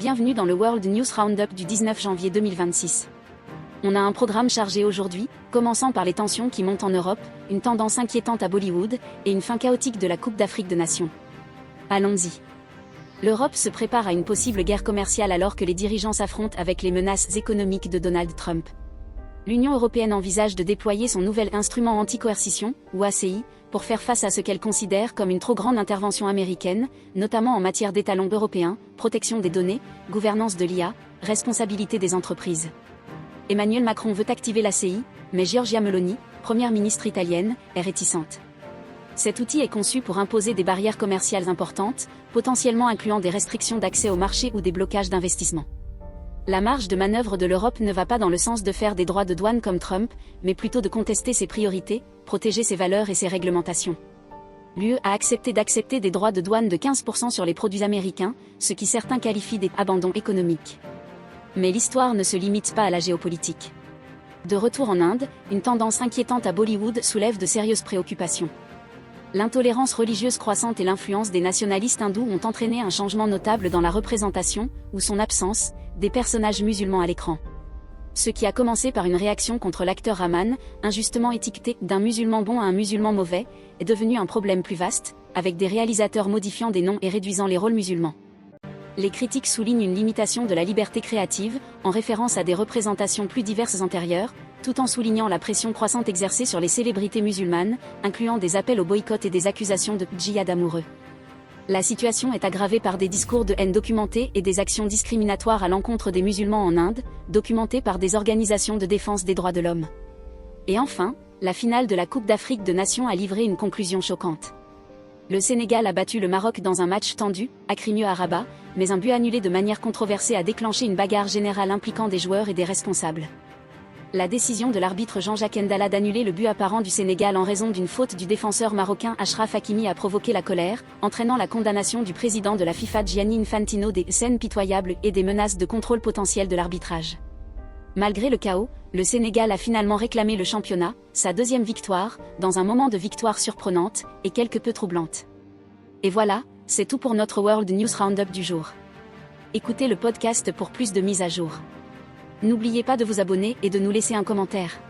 Bienvenue dans le World News Roundup du 19 janvier 2026. On a un programme chargé aujourd'hui, commençant par les tensions qui montent en Europe, une tendance inquiétante à Bollywood, et une fin chaotique de la Coupe d'Afrique des Nations. Allons-y. L'Europe se prépare à une possible guerre commerciale alors que les dirigeants s'affrontent avec les menaces économiques de Donald Trump. L'Union européenne envisage de déployer son nouvel instrument anti-coercition, ou ACI, pour faire face à ce qu'elle considère comme une trop grande intervention américaine, notamment en matière d'étalons européens, protection des données, gouvernance de l'IA, responsabilité des entreprises. Emmanuel Macron veut activer l'ACI, mais Giorgia Meloni, première ministre italienne, est réticente. Cet outil est conçu pour imposer des barrières commerciales importantes, potentiellement incluant des restrictions d'accès au marché ou des blocages d'investissement. La marge de manœuvre de l'Europe ne va pas dans le sens de faire des droits de douane comme Trump, mais plutôt de contester ses priorités, protéger ses valeurs et ses réglementations. L'UE a accepté d'accepter des droits de douane de 15% sur les produits américains, ce qui certains qualifient d'abandon économique. Mais l'histoire ne se limite pas à la géopolitique. De retour en Inde, une tendance inquiétante à Bollywood soulève de sérieuses préoccupations. L'intolérance religieuse croissante et l'influence des nationalistes hindous ont entraîné un changement notable dans la représentation, ou son absence, des personnages musulmans à l'écran. Ce qui a commencé par une réaction contre l'acteur Rahman, injustement étiqueté d'un musulman bon à un musulman mauvais, est devenu un problème plus vaste, avec des réalisateurs modifiant des noms et réduisant les rôles musulmans. Les critiques soulignent une limitation de la liberté créative, en référence à des représentations plus diverses antérieures, tout en soulignant la pression croissante exercée sur les célébrités musulmanes, incluant des appels au boycott et des accusations de djihad amoureux. La situation est aggravée par des discours de haine documentés et des actions discriminatoires à l'encontre des musulmans en Inde, documentées par des organisations de défense des droits de l'homme. Et enfin, la finale de la Coupe d'Afrique des Nations a livré une conclusion choquante. Le Sénégal a battu le Maroc dans un match tendu, acrimeux à Rabat, mais un but annulé de manière controversée a déclenché une bagarre générale impliquant des joueurs et des responsables. La décision de l'arbitre Jean-Jacques Ndala d'annuler le but apparent du Sénégal en raison d'une faute du défenseur marocain Achraf Hakimi a provoqué la colère, entraînant la condamnation du président de la FIFA Gianni Infantino des scènes pitoyables et des menaces de contrôle potentiel de l'arbitrage. Malgré le chaos, le Sénégal a finalement réclamé le championnat, sa deuxième victoire, dans un moment de victoire surprenante, et quelque peu troublante. Et voilà, c'est tout pour notre World News Roundup du jour. Écoutez le podcast pour plus de mises à jour. N'oubliez pas de vous abonner et de nous laisser un commentaire.